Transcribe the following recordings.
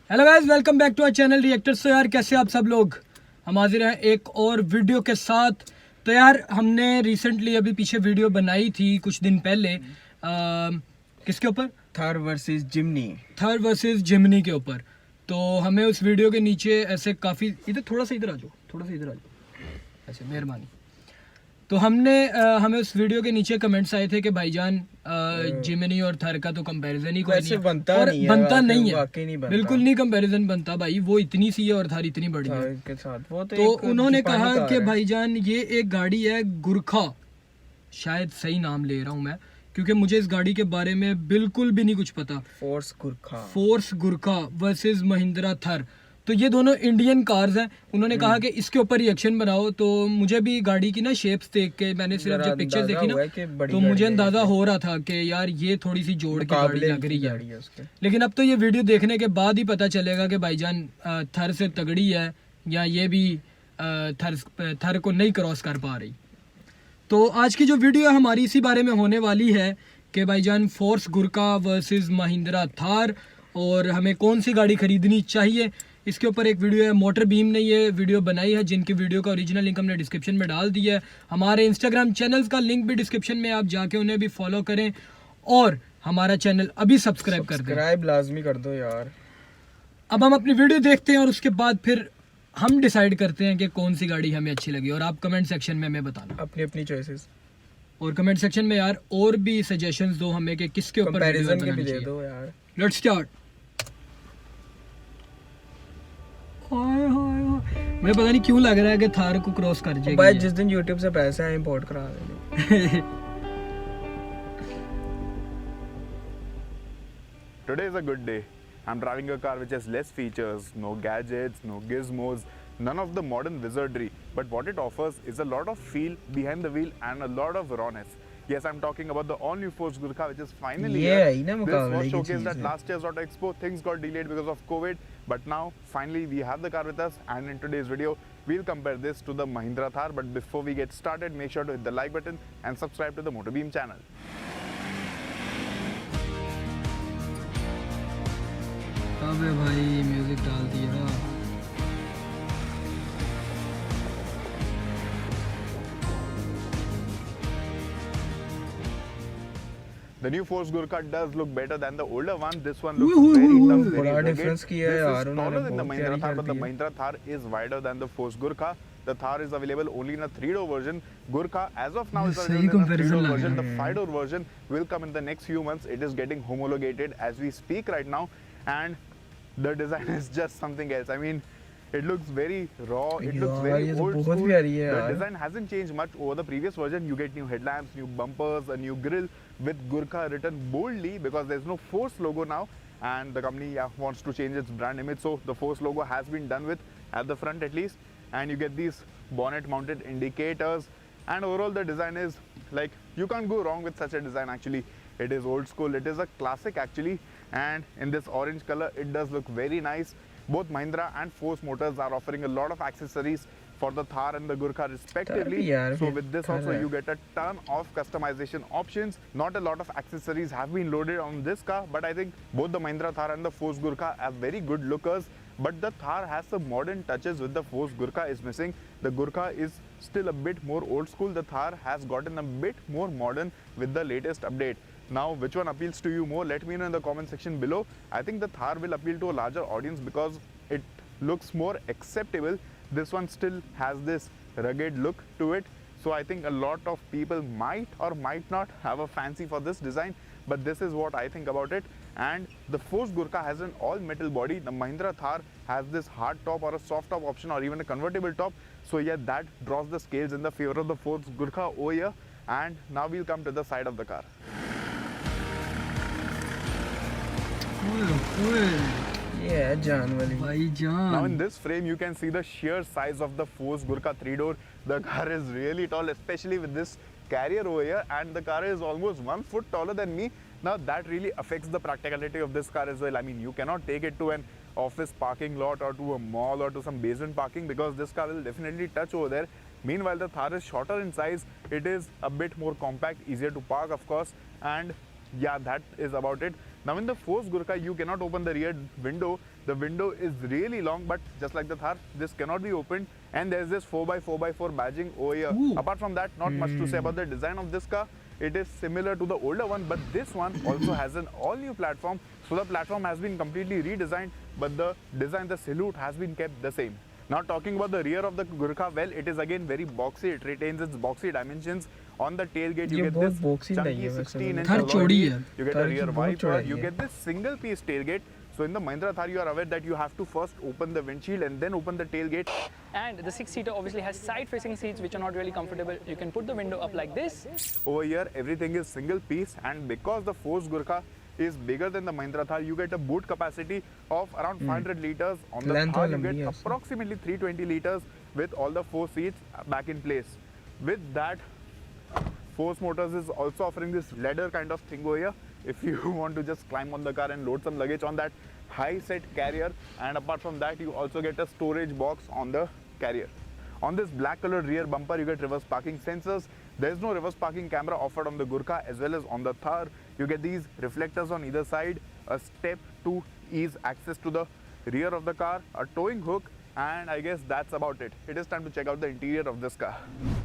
Hello guys, welcome back to our channel Reactors. तो यार कैसे आप सब लोग, हम हाजिर हैं एक और वीडियो के साथ। तो यार हमने रिसेंटली अभी पीछे वीडियो बनाई थी कुछ दिन पहले किसके ऊपर? थार वर्सेस जिमनी। थार वर्सेस जिमनी के ऊपर। तो हमें उस वीडियो के नीचे ऐसे काफ़ी इधर थोड़ा सा इधर आ जाओ, थोड़ा सा इधर आ जाओ, ऐसे मेहरबानी। तो हमें उस वीडियो के नीचे कमेंट्स आए थे कि भाईजान जिमनी और थर का तो कंपैरिजन ही कोई नहीं है, बनता और नहीं है, बनता नहीं है, वाकई नहीं बनता। बिल्कुल नहीं कंपैरिजन बनता भाई। वो इतनी सी है और थर इतनी बड़ी है के साथ वो तो उन्होंने कहा कि भाईजान ये एक गाड़ी है गुरखा, शायद सही नाम ले रहा हूँ मैं क्योंकि मुझे इस गाड़ी के बारे में बिल्कुल भी नहीं कुछ पता। फोर्स गुरखा वर्सेस महिंद्रा थर। तो ये दोनों इंडियन कार्स हैं। उन्होंने कहा कि इसके ऊपर रिएक्शन बनाओ। तो मुझे भी गाड़ी की ना शेप्स देख के, मैंने सिर्फ जब पिक्चर देखी ना तो मुझे अंदाजा हो रहा था कि यार ये थोड़ी सी जोड़ की गाड़ी लग रही है। लेकिन अब तो ये वीडियो देखने के बाद ही पता चलेगा कि भाईजान थर से तगड़ी है या ये भी थर को नहीं क्रॉस कर पा रही। तो आज की जो वीडियो हमारी इसी बारे में होने वाली है कि भाईजान फोर्स गुरखा वर्सेस महिंद्रा थार और हमें कौन सी गाड़ी खरीदनी चाहिए। इसके ऊपर एक वीडियो है, मोटर बीम ने ये वीडियो बनाई है, जिनकी वीडियो का ओरिजिनल लिंक हमने डिस्क्रिप्शन में डाल दिया है। हमारे इंस्टाग्राम चैनल्स का लिंक भी डिस्क्रिप्शन में, आप जाके उन्हें भी फॉलो करें और हमारा चैनल अभी सब्सक्राइब कर दें। सब्सक्राइब लाजमी कर दो यार। अब हम अपनी वीडियो देखते हैं और उसके बाद फिर हम डिसाइड करते हैं कि कौन सी गाड़ी हमें अच्छी लगी, और आप कमेंट सेक्शन में हमें बताना अपनी अपनी चॉइसेस। और कमेंट सेक्शन में यार और भी सजेशंस दो हमें कि किसके ऊपर कंपैरिजन के भी दे दो यार। Let's start. मुझे पता नहीं क्यों लग रहा है कि थार को क्रॉस कर जाएगी भाई। जिस दिन YouTube से पैसे आए इंपोर्ट करा देंगे। Today is a good day. I'm driving a car which has less features, no gadgets, no gizmos, none of the modern wizardry. But what it offers is a lot of feel behind the wheel and a lot of rawness. Yes, I'm talking about the all-new Force Gurkha, which is finally here. This was showcased at last year's Auto Expo. Things got delayed because of COVID, but now finally we have the car with us. And in today's video, we'll compare this to the Mahindra Thar. But before we get started, make sure to hit the like button and subscribe to the MotorBeam channel. अबे भाई music डाल दिया। The new Force Gurkha does look better than the older one. This one looks very tough, very rugged. This is taller than the Mahindra Thar, but the Mahindra Thar is wider than the Force Gurkha. The Thar is available only in a 3-door version. Gurkha, as of now, is available in a 3-door version. The 5-door version will come in the next few months. It is getting homologated as we speak right now, and the design is just something else. I mean, it looks very raw, it looks very old school. The design hasn't changed much over the previous version. You get new headlamps, new bumpers, a new grille with Gurkha written boldly because there's no Force logo now, and the company wants to change its brand image, so the Force logo has been done with at the front at least. And you get these bonnet mounted indicators, and overall the design is like, you can't go wrong with such a design. Actually, it is old school, it is a classic actually, and in this orange color it does look very nice. Both Mahindra and Force Motors are offering a lot of accessories for the Thar and the Gurkha respectively. So with this also you get a ton of customization options. Not a lot of accessories have been loaded on this car, but I think both the Mahindra Thar and the Force Gurkha are very good lookers. But the Thar has some modern touches with the Force Gurkha is missing. The Gurkha is still a bit more old school. The Thar has gotten a bit more modern with the latest update. Now, which one appeals to you more? Let me know in the comment section below. I think the Thar will appeal to a larger audience because it looks more acceptable. This one still has this rugged look to it. So I think a lot of people might or might not have a fancy for this design, but this is what I think about it. And the Force Gurkha has an all metal body. The Mahindra Thar has this hard top or a soft top option or even a convertible top. So yeah, that draws the scales in the favor of the Force Gurkha over here. And now we'll come to the side of the car. Yeah, now in this frame you can see the sheer size of the Force Gurkha 3-door. The car is really tall, especially with this carrier over here, and the car is almost 1 foot taller than me. Now that really affects the practicality of this car as well. I mean, you cannot take it to an office parking lot or to a mall or to some basement parking because this car will definitely touch over there. Meanwhile, the Thar is shorter in size. It is a bit more compact, easier to park of course, and yeah, that is about it. Now in the Force Gurkha, you cannot open the rear window. The window is really long, but just like the Thar, this cannot be opened. And there's this 4x4x4 badging over here. Apart from that, not much to say about the design of this car. It is similar to the older one, but this one also has an all-new platform. So the platform has been completely redesigned, but the design, the silhouette has been kept the same. Now talking about the rear of the Gurkha, well, it is again very boxy. It retains its boxy dimensions. On the tailgate, you get this chunky 16-inch alloy. You get a rear wiper. You get this single-piece tailgate. So in the Mahindra Thar, you are aware that you have to first open the windshield and then open the tailgate. And the 6-seater obviously has side-facing seats which are not really comfortable. You can put the window up like this. Over here, everything is single piece, and because the Force Gurkha is bigger than the Mahindra Thar, you get a boot capacity of around 500 liters. On the Thar, you get approximately 320 liters with all the 4 seats back in place. With that, Force Motors is also offering this ladder kind of thing over here. If you want to just climb on the car and load some luggage on that high set carrier, and apart from that, you also get a storage box on the carrier. On this black colored rear bumper, you get reverse parking sensors. There is no reverse parking camera offered on the Gurkha as well as on the Thar. You get these reflectors on either side, a step to ease access to the rear of the car, a towing hook, and I guess that's about it. It is time to check out the interior of this car.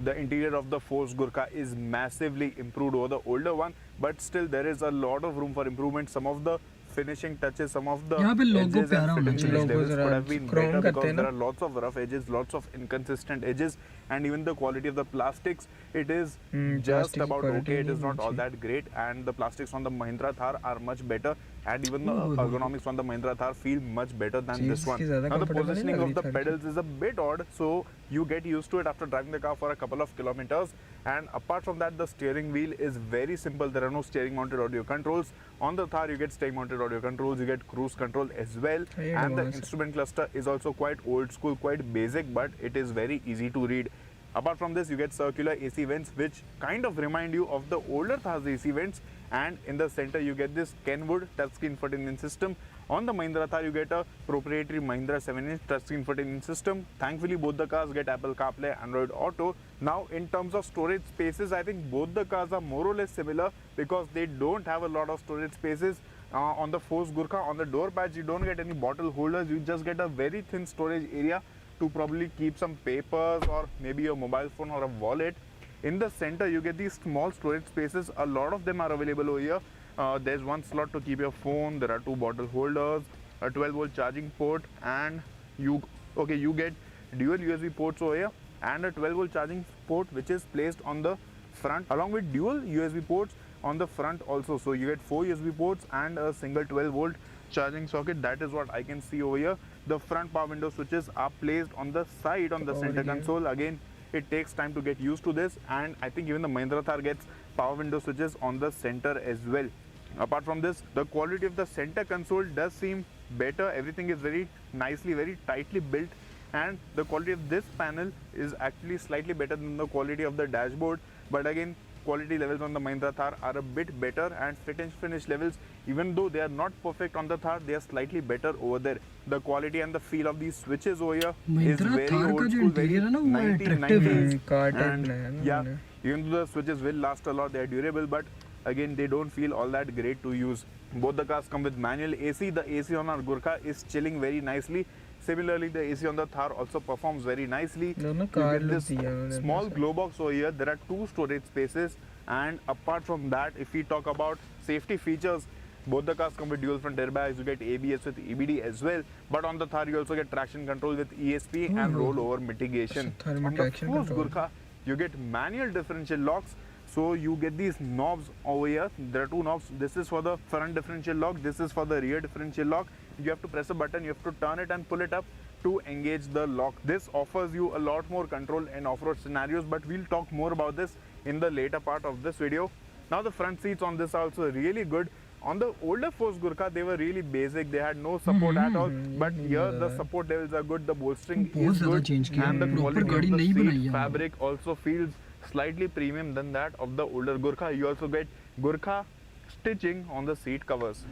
The interior of the Force Gurkha is massively improved over the older one, but still there is a lot of room for improvement. Some of the finishing touches, some of the edges and fitting levels could have been better because there are lots of rough edges, lots of inconsistent edges, and even the quality of the plastics, it is just about okay. It is not all that great, and the plastics on the Mahindra Thar are much better, and even the ergonomics on the Mahindra Thar feel much better than this one. Now the positioning of the pedals is a bit odd, so you get used to it after driving the car for a couple of kilometers. And apart from that, the steering wheel is very simple. There are no steering mounted audio controls. On the Thar, you get steering mounted audio controls, you get cruise control as well, and the instrument cluster is also quite old school, quite basic, but it is very easy to read. Apart from this, you get circular AC vents which kind of remind you of the older Thar's AC vents, and in the center you get this Kenwood touchscreen infotainment system. On the Mahindra Thar, you get a proprietary Mahindra 7-inch touchscreen infotainment system. Thankfully, both the cars get Apple CarPlay, Android Auto. Now, in terms of storage spaces, I think both the cars are more or less similar because they don't have a lot of storage spaces. On the Force Gurkha, on the door pads, you don't get any bottle holders. You just get a very thin storage area to probably keep some papers or maybe a mobile phone or a wallet. In the center, you get these small storage spaces. A lot of them are available over here. There's one slot to keep your phone. There are 2 bottle holders, a 12-volt charging port, and you get dual USB ports over here and a 12-volt charging port which is placed on the front along with dual USB ports on the front also. So you get 4 USB ports and a single 12-volt charging socket. That is what I can see over here. The front power window switches are placed on the side on the center console. Again, it takes time to get used to this, and I think even the Mahindra Thar gets power window switches on the center as well. Apart from this, the quality of the center console does seem better. Everything is very nicely, very tightly built, and the quality of this panel is actually slightly better than the quality of the dashboard. But again, quality levels on the Mahindra Thar are a bit better, and fit and finish levels, even though they are not perfect on the Thar, they are slightly better over there. The quality and the feel of these switches over here is very old school, very 1990s. And yeah, even though the switches will last a lot, they are durable, but again, they don't feel all that great to use. Both the cars come with manual AC. The AC on our Gurkha is chilling very nicely. Similarly, the AC on the Thar also performs very nicely. You get this small glow box over here. There are 2 storage spaces, and apart from that, if we talk about safety features, both the cars come with dual front airbags. You get ABS with EBD as well, but on the Thar you also get traction control with ESP and rollover mitigation. On the Force Gurkha, you get manual differential locks. So you get these knobs over here. There are 2 knobs. This is for the front differential lock. This is for the rear differential lock. You have to press a button. You have to turn it and pull it up to engage the lock. This offers you a lot more control in off-road scenarios, but we'll talk more about this in the later part of this video. Now the front seats on this are also really good. On the older Force Gurkha, they were really basic. They had no support at all. But here the support levels are good. The bolstering is good, and the quality of the seat fabric also feels slightly premium than that of the older Gurkha. You also get Gurkha stitching on the seat covers.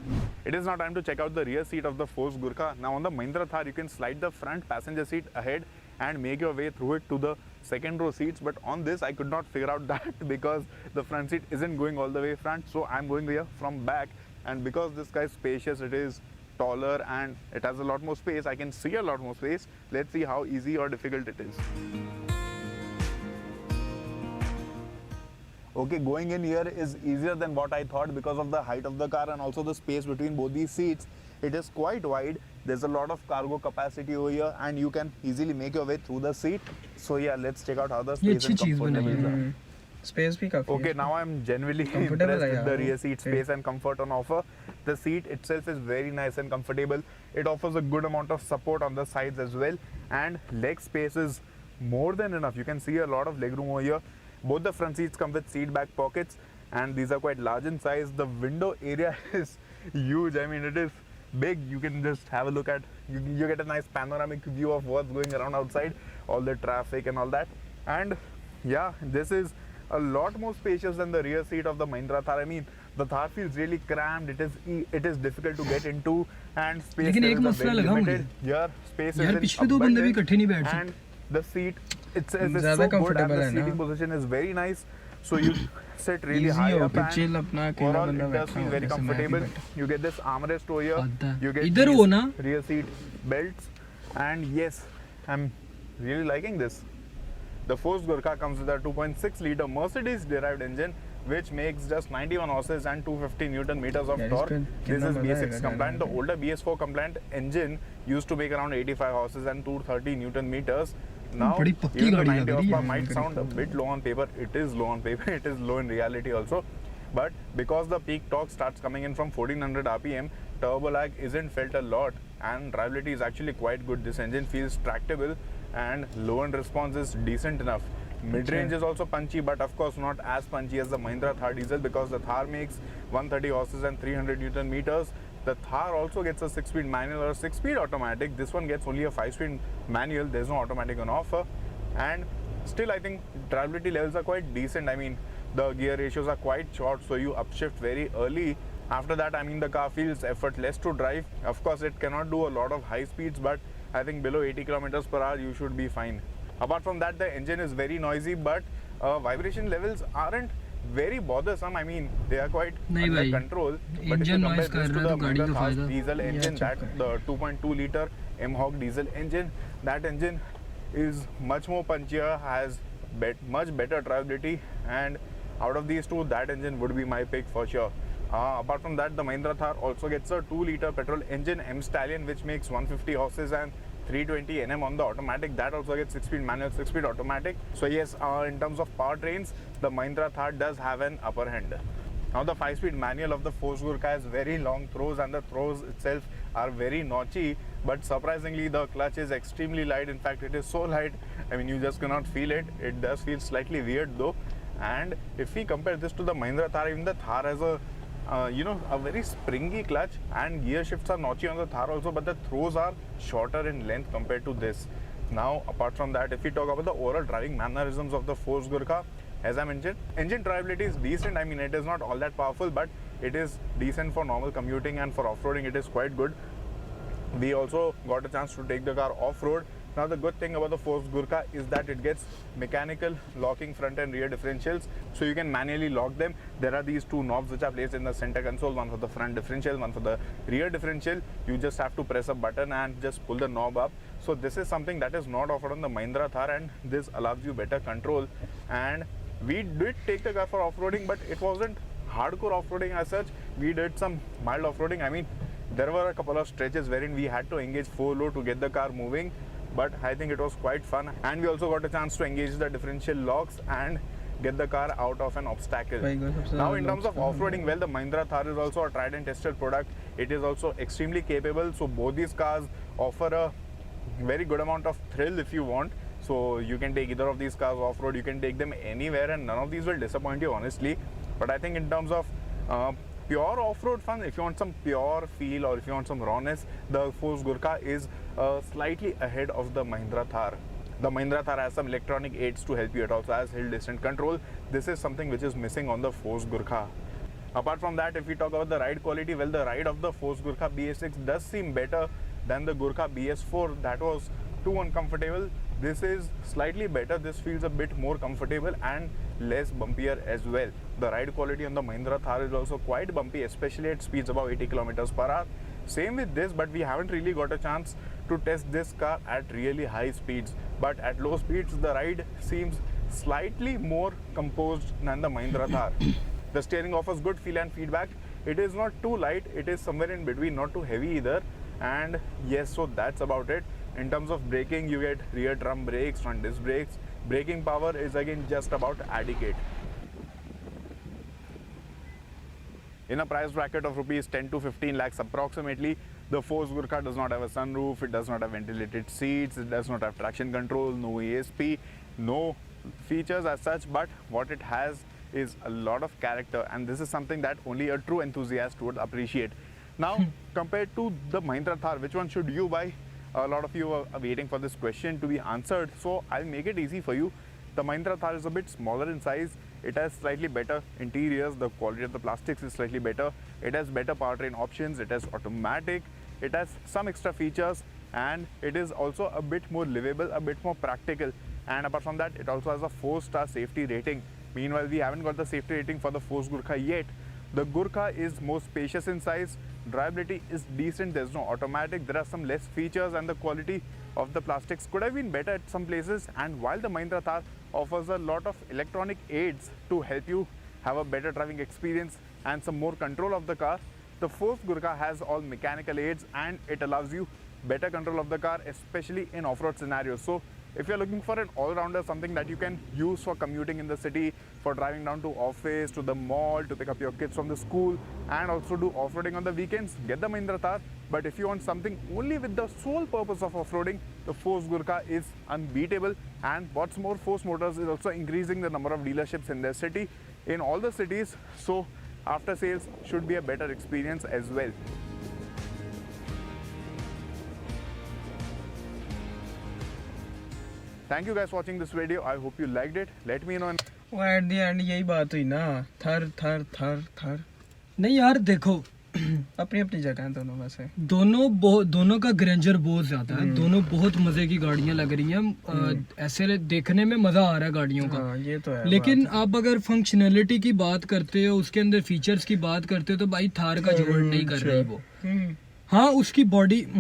It is now time to check out the rear seat of the Force Gurkha. Now on the Mahindra Thar, you can slide the front passenger seat ahead and make your way through it to the second row seats, but on this I could not figure out that because the front seat isn't going all the way front, so I'm going here from back and because this guy is spacious, it is taller and it has a lot more space. I can see a lot more space. Let's see how easy or difficult it is. Okay, going in here is easier than what I thought because of the height of the car and also the space between both these seats. It is quite wide. There's a lot of cargo capacity over here and you can easily make your way through the seat. So yeah, let's check out how the space and comfort levels are. Space भी काफी Okay, now I'm genuinely impressed with the rear seat space and comfort on offer. The seat itself is very nice and comfortable. It offers a good amount of support on the sides as well, and leg space is more than enough. You can see a lot of leg room over here. Both the front seats come with seat back pockets and these are quite large in size. The window area is huge. I mean, it is big. You can just have a look at, you get a nice panoramic view of what's going around outside, all the traffic and all that. And yeah, this is a lot more spacious than the rear seat of the Mahindra Thar. I mean, the Thar feels really cramped. It is difficult to get into, and space is very limited. Here, space is in abundance, and the seat itself is so good, and the seating position is very nice. So you sit really high up, and overall it does feel very comfortable. You get this armrest over here. You get these rear seat belts, and yes, I'm really liking this. The Force Gurkha comes with a 2.6-liter Mercedes-derived engine, which makes just 91 horses and 250 Newton meters of torque. This is BS6 compliant. The older BS4 compliant engine used to make around 85 horses and 230 Newton meters. Now, even the 90 horsepower might sound a bit low on paper. It is low on paper. It is low in reality also. But because the peak torque starts coming in from 1400 RPM, turbo lag isn't felt a lot, and drivability is actually quite good. This engine feels tractable, and low end response is decent enough. Mid-range is also punchy, but of course not as punchy as the Mahindra Thar diesel, because the Thar makes 130 horses and 300 Newton meters. The Thar also gets a 6-speed manual or 6-speed automatic. This one gets only a 5-speed manual. There's no automatic on offer, and still I think drivability levels are quite decent. I mean, the gear ratios are quite short, so you upshift very early. After that, I mean, the car feels effortless to drive. Of course, it cannot do a lot of high speeds, but I think below 80 kilometers per hour you should be fine. Apart from that, the engine is very noisy, but vibration levels aren't very bothersome. I mean, they are quite under control. But if you compare this to the Mahindra Thar's diesel engine, that the 2.2-liter M-Hawk diesel engine, that engine is much more punchier, has much better drivability, and out of these two, that engine would be my pick for sure. Apart from that, the Mahindra Thar also gets a 2-liter petrol engine M-Stallion, which makes 150 horses and 320 Nm on the automatic. That also gets 6-speed manual, 6-speed automatic. So yes, in terms of powertrains, the Mahindra Thar does have an upper hand. Now the 5-speed manual of the Force Gurkha has very long throws, and the throws itself are very notchy, but surprisingly the clutch is extremely light. In fact, it is so light, I mean, you just cannot feel it. It does feel slightly weird though. And if we compare this to the Mahindra Thar, even the Thar has a a very springy clutch, and gear shifts are notchy on the Thar also, but the throws are shorter in length compared to this. Now, apart from that, if we talk about the overall driving mannerisms of the Force Gurkha, as I mentioned, engine drivability is decent. I mean, it is not all that powerful, but it is decent for normal commuting, and for off-roading it is quite good. We also got a chance to take the car off-road. Now the good thing about the Force Gurkha is that it gets mechanical locking front and rear differentials, so you can manually lock them. There are these two knobs which are placed in the center console, one for the front differential, one for the rear differential. You just have to press a button and just pull the knob up. So this is something that is not offered on the Mahindra Thar, and this allows you better control. And we did take the car for off-roading, but it wasn't hardcore off-roading as such. We did some mild off-roading. I mean, there were a couple of stretches wherein we had to engage 4-low to get the car moving, but I think it was quite fun. And we also got a chance to engage the differential locks and get the car out of an obstacle. Now in terms of off-roading, well, the Mahindra Thar is also a tried and tested product. It is also extremely capable, so both these cars offer a very good amount of thrill if you want. So you can take either of these cars off-road, you can take them anywhere, and none of these will disappoint you, honestly. But I think in terms of pure off-road fun, if you want some pure feel or if you want some rawness, the Force Gurkha is slightly ahead of the Mahindra Thar. The Mahindra Thar has some electronic aids to help you. It also has hill descent control. This is something which is missing on the Force Gurkha. Apart from that, if we talk about the ride quality, well, the ride of the Force Gurkha BS6 does seem better than the Gurkha BS4. That was too uncomfortable. This is slightly better. This feels a bit more comfortable and less bumpier as well. The ride quality on the Mahindra Thar is also quite bumpy, especially at speeds above 80 kilometers per hour. Same with this, but we haven't really got a chance to test this car at really high speeds. But at low speeds, the ride seems slightly more composed than the Mahindra Thar. The steering offers good feel and feedback. It is not too light, it is somewhere in between, not too heavy either. And yes, so that's about it. In terms of braking, you get rear drum brakes, front disc brakes. Braking power is again just about adequate. In a price bracket of rupees 10 to 15 lakhs approximately, the Force Gurkha does not have a sunroof, it does not have ventilated seats, it does not have traction control, no ESP, no features as such, but what it has is a lot of character, and this is something that only a true enthusiast would appreciate. Now, compared to the Mahindra Thar, which one should you buy? A lot of you are waiting for this question to be answered, so I'll make it easy for you. The Mahindra Thar is a bit smaller in size. It has slightly better interiors. The quality of the plastics is slightly better. It has better powertrain options. It has automatic. It has some extra features, and it is also a bit more livable, a bit more practical. And apart from that, it also has a 4-star safety rating. Meanwhile, we haven't got the safety rating for the Force Gurkha yet. The Gurkha is more spacious in size. Drivability is decent. There's no automatic. There are some less features, and the quality of the plastics could have been better at some places. And while the Mahindra Thar offers a lot of electronic aids to help you have a better driving experience and some more control of the car, the Force Gurkha has all mechanical aids, and it allows you better control of the car, especially in off-road scenarios. So if you're looking for an all-rounder, something that you can use for commuting in the city, for driving down to office, to the mall, to pick up your kids from the school, and also do off-roading on the weekends, get the Mahindra Thar. But if you want something only with the sole purpose of off-roading, the Force Gurkha is unbeatable. And what's more, Force Motors is also increasing the number of dealerships in their city, in all the cities. So after sales should be a better experience as well. Thank you guys for watching this video. I hope you liked it. Let me know. वो at the end यही बात हुई ना, थर थर थर थर। नहीं यार देखो, अपनी अपनी जगह हैं दोनों में से। दोनों का ग्रेंजर बहुत ज्यादा है। दोनों बहुत मजे की गाड़ियां लग रही हैं। ऐसे देखने में मजा आ रहा है गाड़ियों का। ये तो है। लेकिन आप अगर फंक्शनैलिटी की बात करते हो, उसके अंदर फीचर्स की बात करते हो, तो भाई थार का जोड़ नहीं कर रही वो। हाँ, उसकी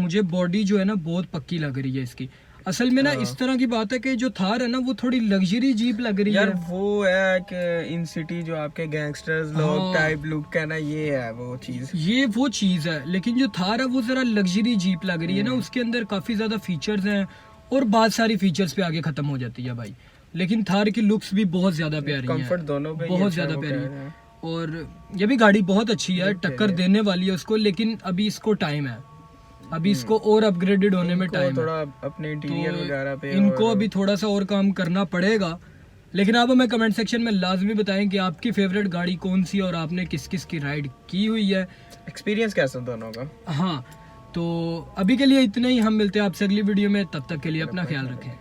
मुझे बॉडी जो है ना बहुत पक्की लग रही है इसकी। असल में ना इस तरह की बात है कि जो थार है ना वो थोड़ी लग्जरी जीप लग रही है यार। वो है कि इन सिटी जो आपके गैंगस्टर्स लोग टाइप लुक है ना, ये है वो चीज है। लेकिन जो थार है वो जरा लग्जरी जीप लग रही है ना, उसके अंदर काफी ज्यादा फीचर्स हैं और बहुत सारी फीचर्स पे आगे खत्म हो जाती है भाई। लेकिन थार की लुक्स भी बहुत ज्यादा प्यारी है, कंफर्ट दोनों पे बहुत ज्यादा प्यारी है। और ये भी गाड़ी बहुत अच्छी है, टक्कर देने वाली है उसको। लेकिन अभी इसको टाइम है, अभी इसको और अपग्रेडेड होने में टाइम थोड़ा अपने इंटीरियर वगैरह पे इनको अभी थोड़ा सा और काम करना पड़ेगा। लेकिन आप हमें कमेंट सेक्शन में लाजमी बताएं कि आपकी फेवरेट गाड़ी कौन सी और आपने किस किस की राइड की हुई है, एक्सपीरियंस कैसा दोनों का। हाँ, तो अभी के लिए इतना ही। हम मिलते हैं आपसे अगली वीडियो में, तब तक के लिए अपना ख्याल रखें।